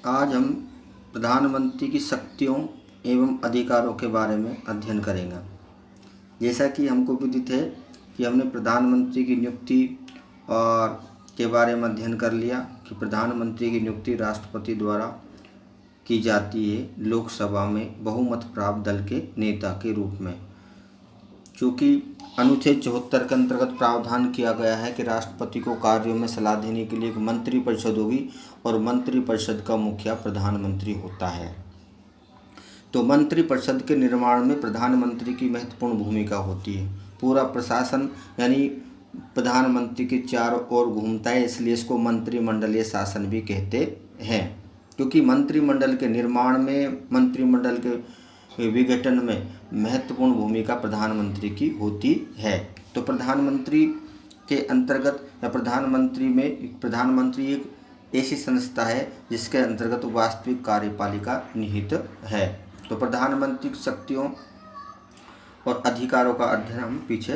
आज हम प्रधानमंत्री की शक्तियों एवं अधिकारों के बारे में अध्ययन करेंगे। जैसा कि हमको विदित है कि हमने प्रधानमंत्री की नियुक्ति और के बारे में अध्ययन कर लिया कि प्रधानमंत्री की नियुक्ति राष्ट्रपति द्वारा की जाती है लोकसभा में बहुमत प्राप्त दल के नेता के रूप में। चूँकि अनुच्छेद 74 के अंतर्गत प्रावधान किया गया है कि राष्ट्रपति को कार्यों में सलाह देने के लिए एक मंत्रिपरिषद होगी और मंत्रिपरिषद का मुखिया प्रधानमंत्री होता है। तो मंत्रिपरिषद के निर्माण में प्रधानमंत्री की महत्वपूर्ण भूमिका होती है। पूरा प्रशासन यानी प्रधानमंत्री के चारों ओर घूमता है, इसलिए इसको मंत्रिमंडलीय शासन भी कहते हैं। क्योंकि मंत्रिमंडल के निर्माण में, मंत्रिमंडल के विघटन में महत्वपूर्ण भूमिका प्रधानमंत्री की होती है। तो प्रधानमंत्री के अंतर्गत या प्रधानमंत्री एक ऐसी संस्था है जिसके अंतर्गत वास्तविक कार्यपालिका निहित है। तो प्रधानमंत्री की शक्तियों और अधिकारों का अध्ययन हम पीछे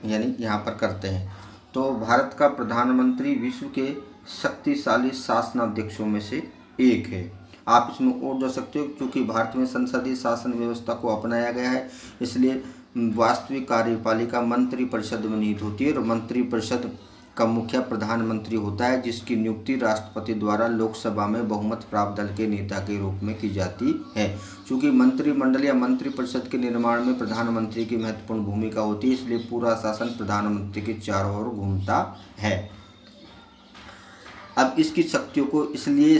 यानी यहाँ पर करते हैं। तो भारत का प्रधानमंत्री विश्व के शक्तिशाली शासनाध्यक्षों में से एक है। आप इसमें और जोड़ सकते हो, क्योंकि भारत में संसदीय शासन व्यवस्था को अपनाया गया है, इसलिए वास्तविक कार्यपालिका मंत्रिपरिषद में निहित होती है और मंत्रिपरिषद का मुखिया प्रधानमंत्री होता है, जिसकी नियुक्ति राष्ट्रपति द्वारा लोकसभा में बहुमत प्राप्त दल के नेता के रूप में की जाती है। चूँकि मंत्रिमंडल या मंत्रिपरिषद के निर्माण में प्रधानमंत्री की महत्वपूर्ण भूमिका होती है, इसलिए पूरा शासन प्रधानमंत्री के चारों ओर घूमता है। अब इसकी शक्तियों को इसलिए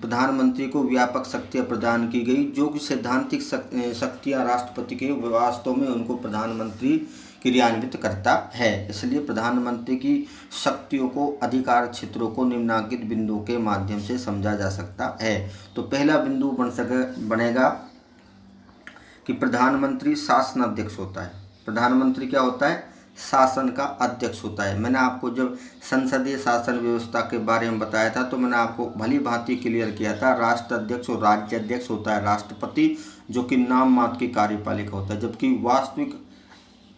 प्रधानमंत्री को व्यापक शक्तियाँ प्रदान की गई, जो कि सैद्धांतिक शक्तियाँ राष्ट्रपति के वास्तव में उनको प्रधानमंत्री क्रियान्वित करता है। इसलिए प्रधानमंत्री की शक्तियों को, अधिकार क्षेत्रों को निम्नलिखित बिंदुओं के माध्यम से समझा जा सकता है। तो पहला बिंदु बनेगा कि प्रधानमंत्री शासनाध्यक्ष होता है। प्रधानमंत्री क्या होता है? शासन का अध्यक्ष होता है। मैंने आपको जब संसदीय शासन व्यवस्था के बारे में बताया था तो मैंने आपको भली भांति क्लियर किया था। राष्ट्राध्यक्ष और राज्याध्यक्ष होता है राष्ट्रपति, जो कि नाम मात्र की कार्यपालिका होता है, जबकि वास्तविक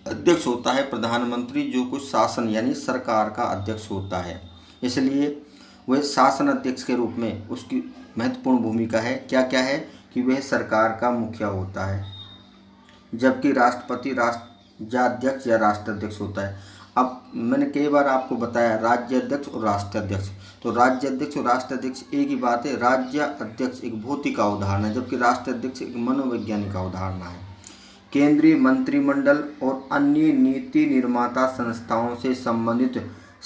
अध्यक्ष होता है प्रधानमंत्री, जो कुछ शासन यानी सरकार का अध्यक्ष होता है। इसलिए वह शासन अध्यक्ष के रूप में उसकी महत्वपूर्ण भूमिका है। क्या क्या है कि वह सरकार का मुखिया होता है, जबकि राष्ट्रपति राज्याध्यक्ष या राष्ट्राध्यक्ष होता है। अब मैंने कई बार आपको बताया राज्याध्यक्ष और राष्ट्राध्यक्ष, तो राज्याध्यक्ष और राष्ट्राध्यक्ष एक ही बात है। राज्याध्यक्ष एक भौतिक अवधारणा है, जबकि राष्ट्राध्यक्ष एक मनोवैज्ञानिक अवधारणा है। केंद्रीय मंत्रिमंडल और अन्य नीति निर्माता संस्थाओं से संबंधित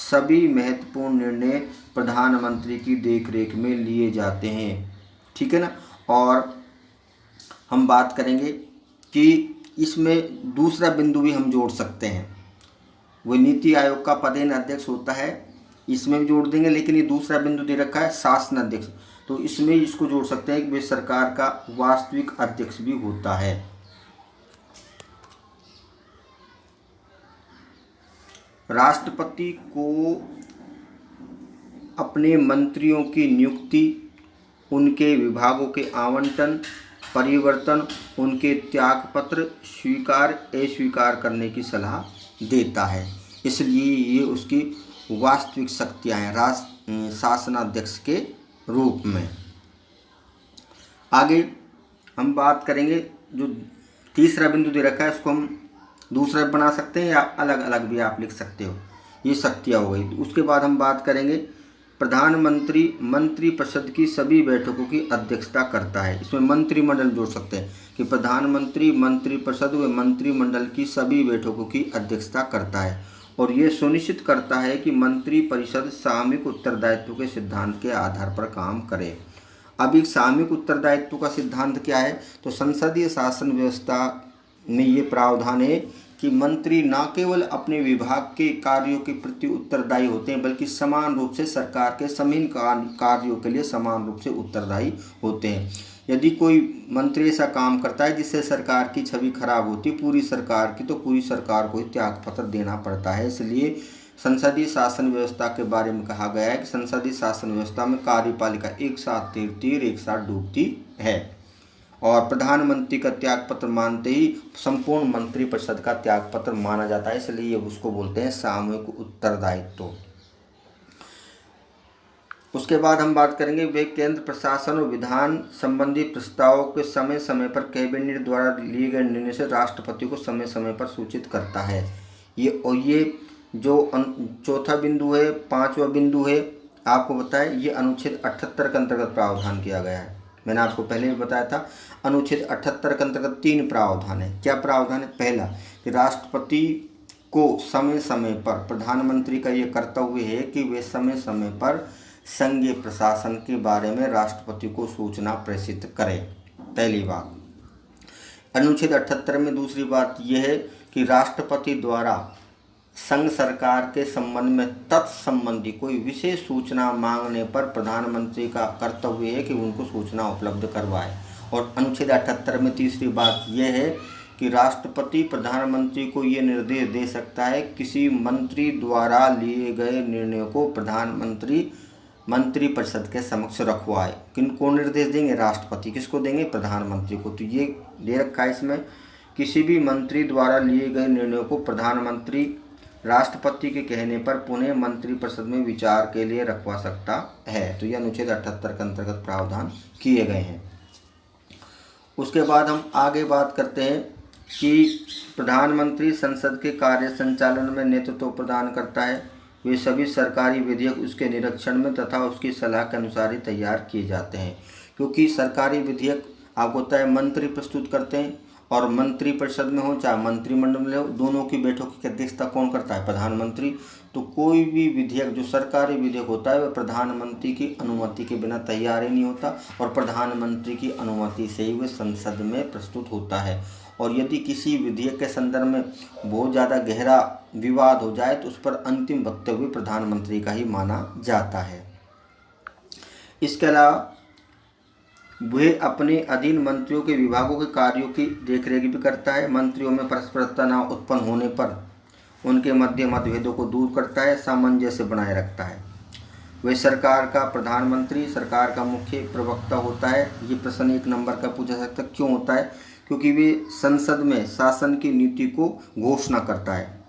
सभी महत्वपूर्ण निर्णय प्रधानमंत्री की देखरेख में लिए जाते हैं, ठीक है ना। और हम बात करेंगे कि इसमें दूसरा बिंदु भी हम जोड़ सकते हैं। वो नीति आयोग का पदेन अध्यक्ष होता है, इसमें भी जोड़ देंगे, लेकिन ये दूसरा बिंदु दे रखा है शासन अध्यक्ष, तो इसमें इसको जोड़ सकते हैं कि वे सरकार का वास्तविक अध्यक्ष भी होता है। राष्ट्रपति को अपने मंत्रियों की नियुक्ति, उनके विभागों के आवंटन, परिवर्तन, उनके त्यागपत्र स्वीकार अस्वीकार करने की सलाह देता है। इसलिए ये उसकी वास्तविक शक्तियाँ हैं शासनाध्यक्ष के रूप में। आगे हम बात करेंगे, जो तीसरा बिंदु दे रखा है उसको हम दूसरा बना सकते हैं या अलग अलग भी आप लिख सकते हो। ये शक्तियाँ हो गई। उसके बाद हम बात करेंगे प्रधानमंत्री मंत्रिपरिषद की सभी बैठकों की अध्यक्षता करता है। इसमें मंत्रिमंडल जोड़ सकते हैं कि प्रधानमंत्री मंत्रिपरिषद व मंत्रिमंडल की सभी बैठकों की अध्यक्षता करता है और ये सुनिश्चित करता है कि मंत्रिपरिषद सामूहिक उत्तरदायित्व के सिद्धांत के आधार पर काम करे। अब एक सामूहिक उत्तरदायित्व का सिद्धांत क्या है? तो संसदीय शासन व्यवस्था में ये प्रावधान है कि मंत्री न केवल अपने विभाग के कार्यों के प्रति उत्तरदायी होते हैं, बल्कि समान रूप से सरकार के सभी कार्यों के लिए समान रूप से उत्तरदायी होते हैं। यदि कोई मंत्री ऐसा काम करता है जिससे सरकार की छवि खराब होती है पूरी सरकार की, तो पूरी सरकार को त्यागपत्र देना पड़ता है। इसलिए संसदीय शासन व्यवस्था के बारे में कहा गया है कि संसदीय शासन व्यवस्था में कार्यपालिका एक साथ तैरती है, एक साथ डूबती है। और प्रधानमंत्री का त्यागपत्र मानते ही संपूर्ण मंत्रिपरिषद का त्यागपत्र माना जाता है, इसलिए उसको बोलते हैं सामूहिक उत्तरदायित्व। उसके बाद हम बात करेंगे वे केंद्र प्रशासन और विधान संबंधी प्रस्तावों के समय समय पर कैबिनेट द्वारा लिए गए निर्णय से राष्ट्रपति को समय समय पर सूचित करता है। ये जो चौथा बिंदु है, पांचवा बिंदु है, आपको बताया ये अनुच्छेद 78 के अंतर्गत प्रावधान किया गया है। मैंने आपको पहले भी बताया था अनुच्छेद 78 के अंतर्गत 3 प्रावधान है। क्या प्रावधान है? पहला कि राष्ट्रपति को समय समय पर, प्रधानमंत्री का ये कर्तव्य है कि वे समय समय पर संघीय प्रशासन के बारे में राष्ट्रपति को सूचना प्रेषित करें। पहली बात। अनुच्छेद 78 में दूसरी बात यह है कि राष्ट्रपति द्वारा संघ सरकार के संबंध में तत्संबंधी कोई विशेष सूचना मांगने पर प्रधानमंत्री का कर्तव्य है कि उनको सूचना उपलब्ध करवाए। और अनुच्छेद 78 में तीसरी बात यह है कि राष्ट्रपति प्रधानमंत्री को ये निर्देश दे सकता है किसी मंत्री द्वारा लिए गए निर्णय को प्रधानमंत्री मंत्रिपरिषद के समक्ष रखवाए। किनको निर्देश देंगे? राष्ट्रपति। किसको देंगे? प्रधानमंत्री को। तो ये दे रखा है इसमें, किसी भी मंत्री द्वारा लिए गए निर्णयों को प्रधानमंत्री राष्ट्रपति के कहने पर पुनः मंत्रिपरिषद में विचार के लिए रखवा सकता है। तो यह अनुच्छेद 78 के अंतर्गत प्रावधान किए गए हैं। उसके बाद हम आगे बात करते हैं कि प्रधानमंत्री संसद के कार्य संचालन में नेतृत्व प्रदान करता है। वे सभी सरकारी विधेयक उसके निरीक्षण में तथा उसकी सलाह के अनुसार ही तैयार किए जाते हैं। क्योंकि सरकारी विधेयक आपको होता है मंत्री प्रस्तुत करते हैं, और मंत्रिपरिषद में हो चाहे मंत्रिमंडल में हो, दोनों की बैठकों की अध्यक्षता कौन करता है? प्रधानमंत्री। तो कोई भी विधेयक जो सरकारी विधेयक होता है वह प्रधानमंत्री की अनुमति के बिना तैयार ही नहीं होता, और प्रधानमंत्री की अनुमति से ही वह संसद में प्रस्तुत होता है। और यदि किसी विधेयक के संदर्भ में बहुत ज़्यादा गहरा विवाद हो जाए तो उस पर अंतिम वक्तव्य प्रधानमंत्री का ही माना जाता है। इसके अलावा वह अपने अधीन मंत्रियों के विभागों के कार्यों की देखरेख भी करता है। मंत्रियों में परस्पर तनाव उत्पन्न होने पर उनके मध्य मतभेदों को दूर करता है, सामंजस्य बनाए रखता है। वह सरकार का प्रधानमंत्री सरकार का मुख्य प्रवक्ता होता है। ये प्रश्न 1 नंबर का पूछा सकता है। क्यों होता है? क्योंकि वे संसद में शासन की नीति को घोषणा करता है।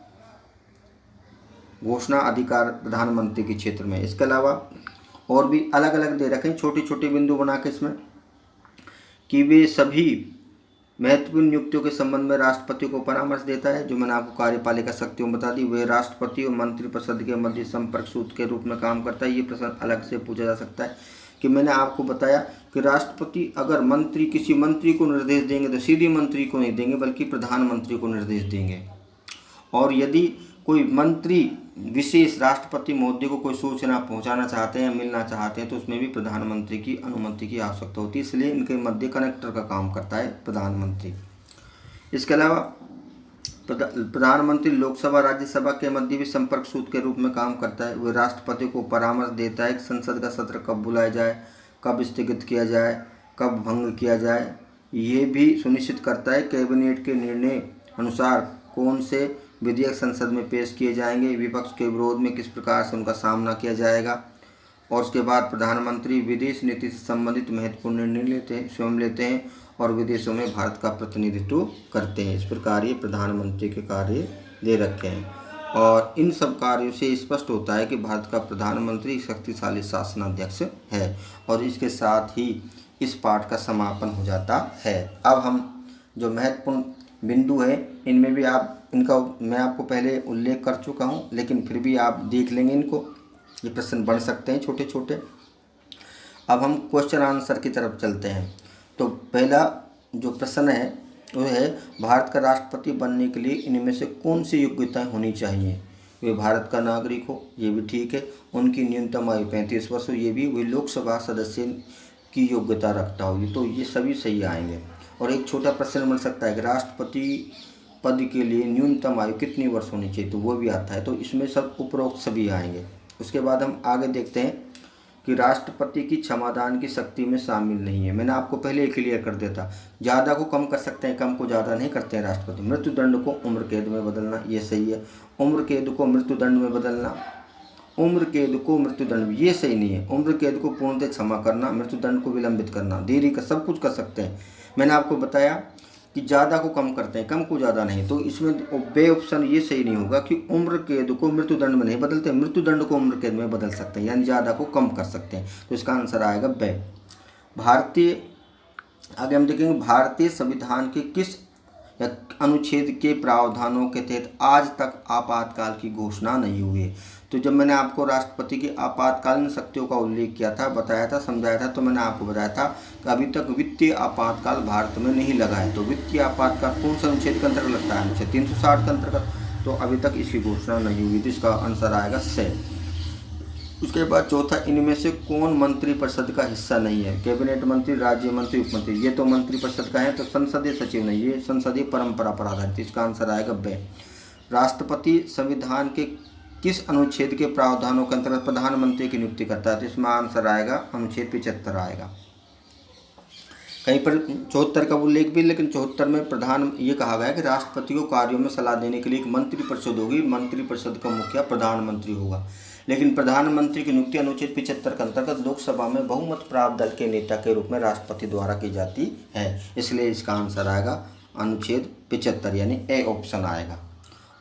घोषणा अधिकार प्रधानमंत्री के क्षेत्र में। इसके अलावा और भी अलग अलग दे रखे छोटे छोटे बिंदु बना के इसमें, कि वे सभी महत्वपूर्ण नियुक्तियों के संबंध में राष्ट्रपति को परामर्श देता है। जो मैंने आपको कार्यपालिका शक्तियों बता दी, वह राष्ट्रपति और मंत्रिपरिषद के मध्य संपर्क सूत्र के रूप में काम करता है। ये प्रश्न अलग से पूछा जा सकता है कि मैंने आपको बताया कि राष्ट्रपति अगर किसी मंत्री को निर्देश देंगे तो सीधे मंत्री को नहीं देंगे बल्कि प्रधानमंत्री को निर्देश देंगे। और यदि कोई मंत्री विशेष राष्ट्रपति महोदय को कोई सूचना पहुंचाना चाहते हैं, मिलना चाहते हैं, तो उसमें भी प्रधानमंत्री की अनुमति की आवश्यकता होती है। इसलिए इनके मध्य कनेक्टर का काम करता है प्रधानमंत्री। इसके अलावा प्रधानमंत्री लोकसभा राज्यसभा के मध्य भी संपर्क सूत्र के रूप में काम करता है। वह राष्ट्रपति को परामर्श देता है कि संसद का सत्र कब बुलाया जाए, कब स्थगित किया जाए, कब भंग किया जाए। ये भी सुनिश्चित करता है कैबिनेट के निर्णय अनुसार कौन से विधेयक संसद में पेश किए जाएंगे, विपक्ष के विरोध में किस प्रकार से उनका सामना किया जाएगा। और उसके बाद प्रधानमंत्री विदेश नीति से संबंधित महत्वपूर्ण निर्णय स्वयं लेते हैं और विदेशों में भारत का प्रतिनिधित्व करते हैं। इस प्रकार ये प्रधानमंत्री के कार्य दे रखे हैं, और इन सब कार्यों से स्पष्ट होता है कि भारत का प्रधानमंत्री शक्तिशाली शासनाध्यक्ष है। और इसके साथ ही इस पाठ का समापन हो जाता है। अब हम जो महत्वपूर्ण बिंदु है इनमें भी इनका मैं आपको पहले उल्लेख कर चुका हूँ, लेकिन फिर भी आप देख लेंगे इनको। ये प्रश्न बन सकते हैं छोटे छोटे। अब हम क्वेश्चन आंसर की तरफ चलते हैं। तो पहला जो प्रश्न है वो है, भारत का राष्ट्रपति बनने के लिए इनमें से कौन सी योग्यताएं होनी चाहिए? वे भारत का नागरिक हो, ये भी ठीक है। उनकी न्यूनतम आयु 35 वर्ष हो, ये भी। वे लोकसभा सदस्य की योग्यता रखता हो, ये तो ये सभी सही आएंगे। और एक छोटा प्रश्न बन सकता है कि राष्ट्रपति पद के लिए न्यूनतम आयु कितनी वर्ष होनी चाहिए, तो वो भी आता है। तो इसमें सब उपरोक्त सभी आएंगे। उसके बाद हम आगे देखते हैं कि राष्ट्रपति की क्षमादान की शक्ति में शामिल नहीं है। मैंने आपको पहले ही क्लियर कर दिया था। ज़्यादा को कम कर सकते हैं, कम को ज़्यादा नहीं करते हैं राष्ट्रपति। मृत्युदंड को उम्र कैद में बदलना, ये सही है। उम्र कैद को मृत्युदंड में बदलना, उम्र कैद को मृत्युदंड, ये सही नहीं है। उम्र कैद को पूर्णतः क्षमा करना, मृत्युदंड को विलंबित करना, देरी का, सब कुछ कर सकते हैं। मैंने आपको बताया कि ज़्यादा को कम करते हैं, कम को ज़्यादा नहीं। तो इसमें बे ऑप्शन ये सही नहीं होगा कि उम्र कैद को मृत्युदंड में नहीं बदलते, मृत्युदंड को उम्र कैद में बदल सकते हैं, यानी ज़्यादा को कम कर सकते हैं। तो इसका आंसर आएगा बे। भारतीय, आगे हम देखेंगे, भारतीय संविधान के किस या अनुच्छेद के प्रावधानों के तहत आज तक आपातकाल की घोषणा नहीं हुई है। तो जब मैंने आपको राष्ट्रपति की आपातकालीन शक्तियों का उल्लेख किया था, बताया था, समझाया था, तो मैंने आपको बताया था कि अभी तक वित्तीय आपातकाल भारत में नहीं लगा है। तो वित्तीय आपातकाल कौन सा अनुच्छेद के अंतर्गत लगता है? अनुच्छेद 360 के अंतर्गत। तो अभी तक इसकी घोषणा नहीं हुई, तो इसका आंसर आएगा से। उसके बाद चौथा, इनमें से कौन मंत्रिपरिषद का हिस्सा नहीं है? कैबिनेट मंत्री, राज्य मंत्री, उप मंत्री। ये तो मंत्रिपरिषद का है, तो संसदीय सचिव नहीं, ये संसदीय परंपरा पर आधारित। इसका आंसर आएगा बे। राष्ट्रपति संविधान के किस अनुच्छेद के प्रावधानों के अंतर्गत प्रधानमंत्री की नियुक्ति करता है? तो इसमें आंसर आएगा अनुच्छेद 75 आएगा। कहीं पर 74 का उल्लेख भी, लेकिन 74 में ये कहा गया है कि राष्ट्रपति को कार्यों में सलाह देने के लिए एक मंत्रिपरिषद होगी, मंत्रिपरिषद का मुखिया प्रधानमंत्री होगा। लेकिन प्रधानमंत्री की नियुक्ति अनुच्छेद 75 के अंतर्गत लोकसभा में बहुमत प्राप्त दल के नेता के रूप में राष्ट्रपति द्वारा की जाती है, इसलिए इसका आंसर आएगा अनुच्छेद 75, यानी ए ऑप्शन आएगा।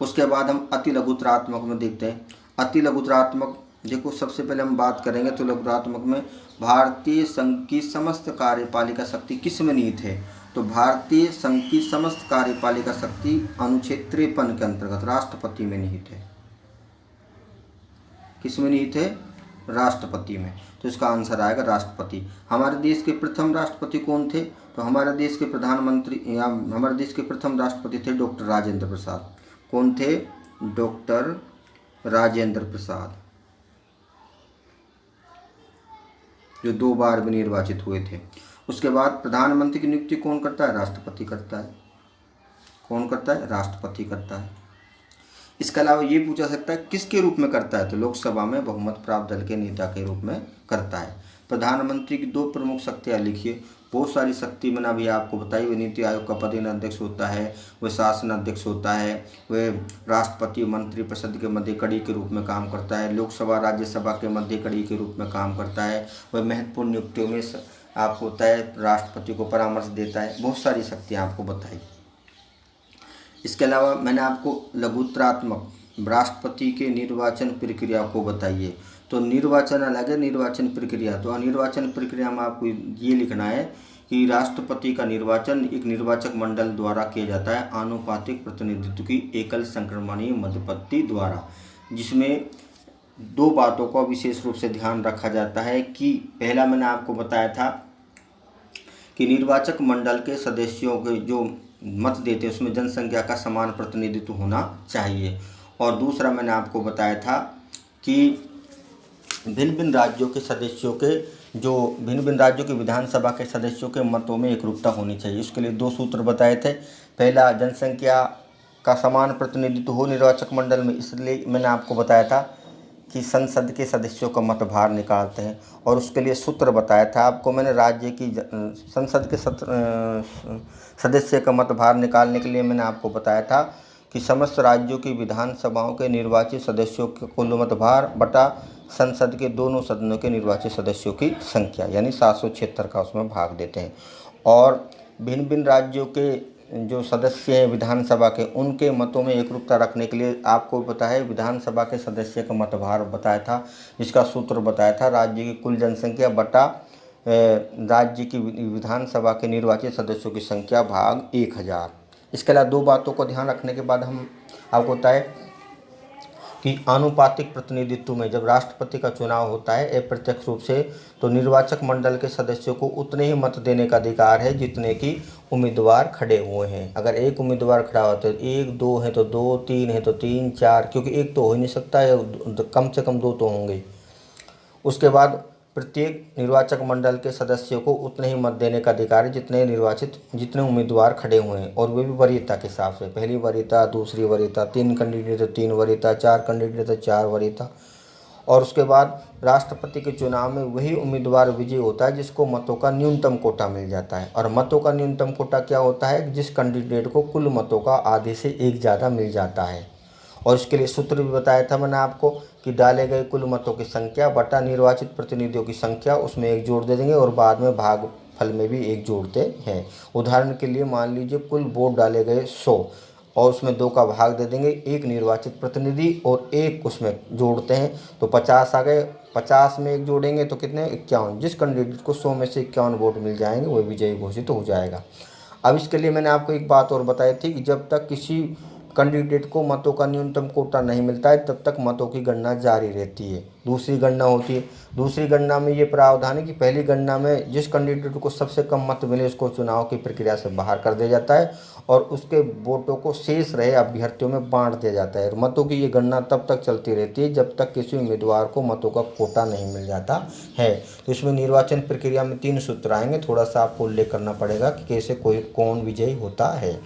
उसके बाद हम अति लघुतरात्मक में देखते हैं। अति लघुतरात्मक, देखो सबसे पहले हम बात करेंगे तो लघुतरात्मक में भारतीय संघ की समस्त कार्यपालिका शक्ति किस में निहित है? तो भारतीय संघ की समस्त कार्यपालिका शक्ति अनुच्छेद 53 के अंतर्गत राष्ट्रपति में निहित है। किस में निहित है? राष्ट्रपति में। तो इसका आंसर आएगा राष्ट्रपति। हमारे देश के प्रथम राष्ट्रपति कौन थे? तो हमारे देश के प्रधानमंत्री या हमारे देश के प्रथम राष्ट्रपति थे डॉक्टर राजेंद्र प्रसाद। कौन थे? डॉक्टर राजेंद्र प्रसाद, जो 2 बार भी निर्वाचित हुए थे। उसके बाद प्रधानमंत्री की नियुक्ति कौन करता है? राष्ट्रपति करता है। कौन करता है? राष्ट्रपति करता है। इसके अलावा ये पूछा सकता है किसके रूप में करता है? तो लोकसभा में बहुमत प्राप्त दल के नेता के रूप में करता है। प्रधानमंत्री की 2 प्रमुख शक्तियाँ लिखिए। बहुत सारी शक्ति मैंने अभी आपको बताई। वह नीति आयोग का पदेन अध्यक्ष होता है, वह शासन अध्यक्ष होता है, वह राष्ट्रपति मंत्रिपरिषद के मध्य कड़ी के रूप में काम करता है, लोकसभा राज्यसभा के मध्य कड़ी के रूप में काम करता है, वह महत्वपूर्ण नियुक्तियों में आपको होता है, राष्ट्रपति को परामर्श देता है। बहुत सारी शक्तियाँ आपको बताई। इसके अलावा मैंने आपको लघुतरात्मक राष्ट्रपति के निर्वाचन प्रक्रिया को बताइए। तो निर्वाचन अलग है, निर्वाचन प्रक्रिया। तो निर्वाचन प्रक्रिया में आपको ये लिखना है कि राष्ट्रपति का निर्वाचन एक निर्वाचक मंडल द्वारा किया जाता है, आनुपातिक प्रतिनिधित्व की एकल संक्रमणीय मध्यपति द्वारा, जिसमें 2 बातों का विशेष रूप से ध्यान रखा जाता है कि पहला मैंने आपको बताया था कि निर्वाचक मंडल के सदस्यों के जो मत देते हैं उसमें जनसंख्या का समान प्रतिनिधित्व होना चाहिए। और दूसरा मैंने आपको बताया था कि भिन्न भिन्न राज्यों के सदस्यों के भिन्न भिन्न राज्यों के विधानसभा के सदस्यों के मतों में एकरूपता होनी चाहिए। उसके लिए 2 सूत्र बताए थे। पहला, जनसंख्या का समान प्रतिनिधित्व हो निर्वाचक मंडल में, इसलिए मैंने आपको बताया था कि संसद के सदस्यों का मत भार निकालते हैं। और उसके लिए सूत्र बताया था आपको मैंने, राज्य की संसद के सदस्य का मत भार निकालने के लिए मैंने आपको बताया था कि समस्त राज्यों की विधानसभाओं के निर्वाचित सदस्यों के कुल मत भार बटा संसद के दोनों सदनों के निर्वाचित सदस्यों की संख्या, यानी 776 का उसमें भाग देते हैं। और भिन्न भिन्न राज्यों के जो सदस्य हैं विधानसभा के, उनके मतों में एकरूपता रखने के लिए आपको पता है विधानसभा के सदस्य का मतभार बताया था, जिसका सूत्र बताया था राज्य की कुल जनसंख्या बटा राज्य की विधानसभा के निर्वाचित सदस्यों की संख्या भाग 1000। इसके अलावा 2 बातों को ध्यान रखने के बाद हम आपको बताएं कि आनुपातिक प्रतिनिधित्व में जब राष्ट्रपति का चुनाव होता है अप्रत्यक्ष रूप से, तो निर्वाचक मंडल के सदस्यों को उतने ही मत देने का अधिकार है जितने की उम्मीदवार खड़े हुए हैं। अगर एक उम्मीदवार खड़ा होता है, 1 2 है तो 2, 3 है तो 3, 4, क्योंकि एक तो हो ही नहीं सकता है, कम से कम 2 तो होंगे। उसके बाद प्रत्येक निर्वाचक मंडल के सदस्यों को उतने ही मत देने का अधिकार है जितने उम्मीदवार खड़े हुए हैं, और वे भी वरीयता के हिसाब से, पहली वरीयता, दूसरी वरीयता, 3 कैंडिडेट तो 3 वरीयता, 4 कैंडिडेट तो 4 वरीयता। और उसके बाद राष्ट्रपति के चुनाव में वही उम्मीदवार विजयी होता है जिसको मतों का न्यूनतम कोटा मिल जाता है। और मतों का न्यूनतम कोटा क्या होता है? जिस कैंडिडेट को कुल मतों का आधे से 1 ज़्यादा मिल जाता है। और इसके लिए सूत्र भी बताया था मैंने आपको कि डाले गए कुल मतों की संख्या बटा निर्वाचित प्रतिनिधियों की संख्या, उसमें 1 जोड़ दे देंगे और बाद में भाग फल में भी 1 जोड़ते हैं। उदाहरण के लिए मान लीजिए कुल वोट डाले गए 100 और उसमें 2 का भाग दे देंगे, 1 निर्वाचित प्रतिनिधि और 1 उसमें जोड़ते हैं तो 50 आ गए। 50 में 1 जोड़ेंगे तो कितने, 51। जिस कैंडिडेट को 100 में से 51 वोट मिल जाएंगे वह विजयी घोषित हो जाएगा। अब इसके लिए मैंने आपको एक बात और बताई थी कि जब तक किसी कैंडिडेट को मतों का न्यूनतम कोटा नहीं मिलता है तब तक मतों की गणना जारी रहती है। दूसरी गणना होती है, दूसरी गणना में ये प्रावधान है कि पहली गणना में जिस कैंडिडेट को सबसे कम मत मिले उसको चुनाव की प्रक्रिया से बाहर कर दिया जाता है और उसके वोटों को शेष रहे अभ्यर्थियों में बांट दिया जाता है। मतों की ये गणना तब तक चलती रहती है जब तक किसी उम्मीदवार को मतों का कोटा नहीं मिल जाता है। तो इसमें निर्वाचन प्रक्रिया में 3 सूत्र आएंगे, थोड़ा सा आपको उल्लेख करना पड़ेगा कि कैसे कौन विजयी होता है।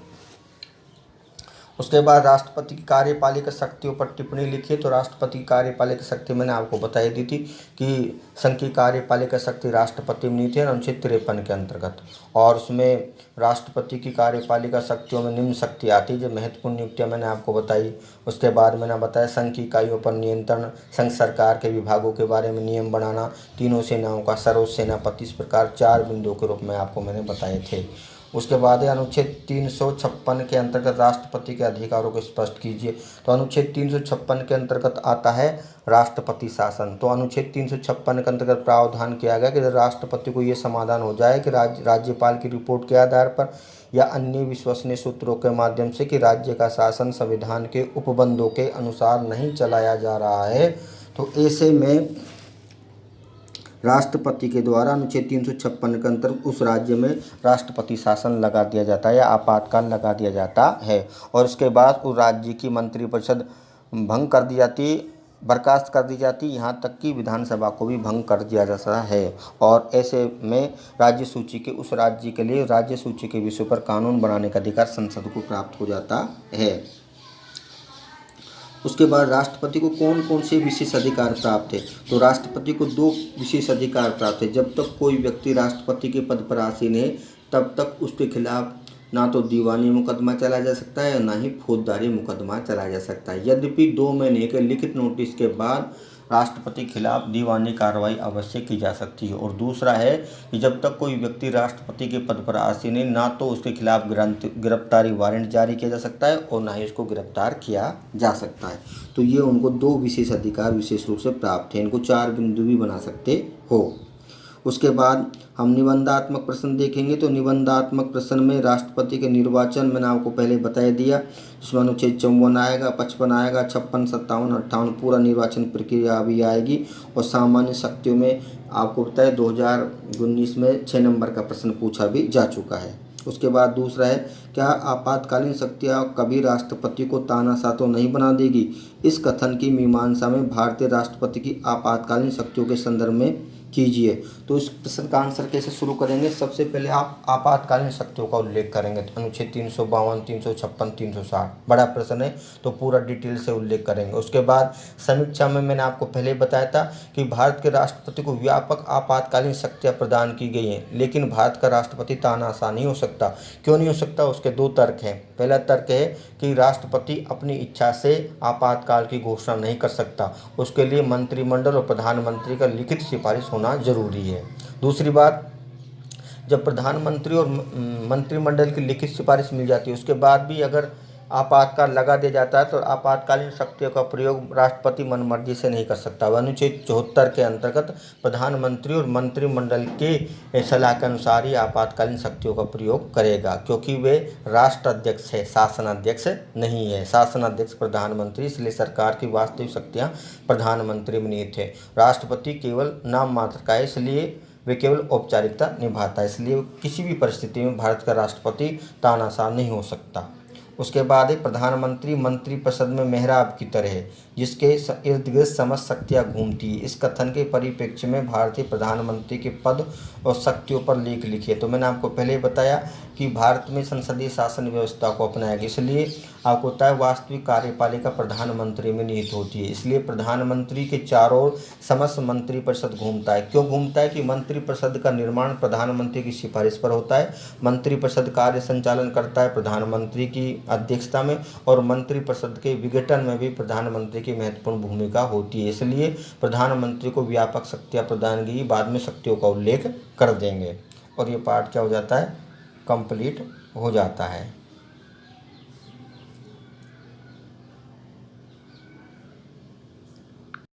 उसके बाद राष्ट्रपति की कार्यपालिका शक्तियों पर टिप्पणी लिखी। तो राष्ट्रपति की कार्यपालिका शक्ति मैंने आपको बताई दी थी कि संघ की कार्यपालिका शक्ति राष्ट्रपति में नहीं थी अनुच्छेद 53 के अंतर्गत, और उसमें राष्ट्रपति की कार्यपालिका शक्तियों में निम्न शक्ति आती है जो महत्वपूर्ण नियुक्तियां मैंने आपको बताई। उसके बाद मैंने बताया संघ की इकाइयों पर नियंत्रण, संघ सरकार के विभागों के बारे में नियम बनाना, तीनों सेनाओं का सर्वोच्च सेनापति, इस प्रकार 4 बिंदुओं के रूप में आपको मैंने बताए थे। उसके बाद है अनुच्छेद 356 के अंतर्गत राष्ट्रपति के अधिकारों को स्पष्ट कीजिए। तो अनुच्छेद 356 के अंतर्गत आता है राष्ट्रपति शासन। तो अनुच्छेद 356 के अंतर्गत प्रावधान किया गया कि राष्ट्रपति को ये समाधान हो जाए कि राज्यपाल की रिपोर्ट के आधार पर या अन्य विश्वसनीय सूत्रों के माध्यम से कि राज्य का शासन संविधान के उपबंधों के अनुसार नहीं चलाया जा रहा है, तो ऐसे में राष्ट्रपति के द्वारा अनुच्छेद 356 के अंतर्गत उस राज्य में राष्ट्रपति शासन लगा दिया जाता है या आपातकाल लगा दिया जाता है। और इसके बाद उस राज्य की मंत्रिपरिषद भंग कर दी जाती, बर्खास्त कर दी जाती, यहाँ तक कि विधानसभा को भी भंग कर दिया जाता है। और ऐसे में राज्य सूची के उस राज्य के लिए राज्य सूची के विषय पर कानून बनाने का अधिकार संसद को प्राप्त हो जाता है। उसके बाद राष्ट्रपति को कौन कौन से विशेष अधिकार प्राप्त है। तो राष्ट्रपति को 2 विशेष अधिकार प्राप्त है। जब तक कोई व्यक्ति राष्ट्रपति के पद पर आसीन है तब तक उसके खिलाफ ना तो दीवानी मुकदमा चलाया जा सकता है और ना ही फौजदारी मुकदमा चलाया जा सकता है। यद्यपि 2 महीने के लिखित नोटिस के बाद राष्ट्रपति के खिलाफ दीवानी कार्रवाई अवश्य की जा सकती है। और दूसरा है कि जब तक कोई व्यक्ति राष्ट्रपति के पद पर आसीन है ना तो उसके खिलाफ गिरफ्तारी वारंट जारी किया जा सकता है और ना ही उसको गिरफ्तार किया जा सकता है। तो ये उनको 2 विशेष अधिकार विशेष रूप से प्राप्त है। इनको 4 बिंदु भी बना सकते हो। उसके बाद हम निबंधात्मक प्रश्न देखेंगे। तो निबंधात्मक प्रश्न में राष्ट्रपति के निर्वाचन मैंने आपको पहले बता दिया, जिसमें अनुच्छेद 54 आएगा, 55 आएगा, 56, 57, 58 पूरा निर्वाचन प्रक्रिया भी आएगी। और सामान्य शक्तियों में आपको बताया 2019 में 6 नंबर का प्रश्न पूछा भी जा चुका है। उसके बाद दूसरा है, क्या आपातकालीन शक्तियाँ कभी राष्ट्रपति को तानाशाह तो नहीं बना देगी। इस कथन की मीमांसा में भारतीय राष्ट्रपति की आपातकालीन शक्तियों के संदर्भ में कीजिए। तो इस प्रश्न का आंसर कैसे शुरू करेंगे। सबसे पहले आप आपातकालीन शक्तियों का उल्लेख करेंगे। तो अनुच्छेद 352, 356, 360 बड़ा प्रश्न है तो पूरा डिटेल से उल्लेख करेंगे। उसके बाद समीक्षा में मैंने आपको पहले बताया था कि भारत के राष्ट्रपति को व्यापक आपातकालीन शक्तियाँ प्रदान की गई हैं, लेकिन भारत का राष्ट्रपति तानाशाह नहीं हो सकता। क्यों नहीं हो सकता, उसके 2 तर्क हैं। पहला तर्क है कि राष्ट्रपति अपनी इच्छा से आपातकाल की घोषणा नहीं कर सकता, उसके लिए मंत्रिमंडल और प्रधानमंत्री का लिखित सिफारिश होना जरूरी है। दूसरी बात, जब प्रधानमंत्री और मंत्रिमंडल की लिखित सिफारिश मिल जाती है उसके बाद भी अगर आपातकाल लगा दिया जाता है तो आपातकालीन शक्तियों का प्रयोग राष्ट्रपति मनमर्जी से नहीं कर सकता। वह अनुच्छेद 74 के अंतर्गत प्रधानमंत्री और मंत्रिमंडल के सलाह के अनुसार ही आपातकालीन शक्तियों का प्रयोग करेगा, क्योंकि वे राष्ट्राध्यक्ष है, शासनाध्यक्ष नहीं है। शासनाध्यक्ष प्रधानमंत्री, इसलिए सरकार की वास्तविक शक्तियाँ प्रधानमंत्री में निहित है। राष्ट्रपति केवल नाम मात्र का है, इसलिए वे केवल औपचारिकता निभाता है, इसलिए किसी भी परिस्थिति में भारत का राष्ट्रपति तानाशाह नहीं हो सकता। उसके बाद प्रधानमंत्री मंत्रिपरिषद में मेहराब की तरह है जिसके इर्द गिर्द समस्त शक्तियाँ घूमती है। इस कथन के परिप्रेक्ष्य में भारतीय प्रधानमंत्री के पद और शक्तियों पर लेख लिखिए। तो मैंने आपको पहले बताया कि भारत में संसदीय शासन व्यवस्था को अपनाएगी, इसलिए आपको पता है वास्तविक कार्यपालिका प्रधानमंत्री में निहित होती है। इसलिए प्रधानमंत्री के चारों ओर समस्त मंत्रिपरिषद घूमता है। क्यों घूमता है कि मंत्रिपरिषद का निर्माण प्रधानमंत्री की सिफारिश पर होता है। मंत्रिपरिषद कार्य संचालन करता है प्रधानमंत्री की अध्यक्षता में, और मंत्रिपरिषद के विघटन में भी प्रधानमंत्री की महत्वपूर्ण भूमिका होती है। इसलिए प्रधानमंत्री को व्यापक शक्तियाँ प्रदान की, बाद में शक्तियों का उल्लेख कर देंगे। और ये पार्ट क्या हो जाता है, कंप्लीट हो जाता है।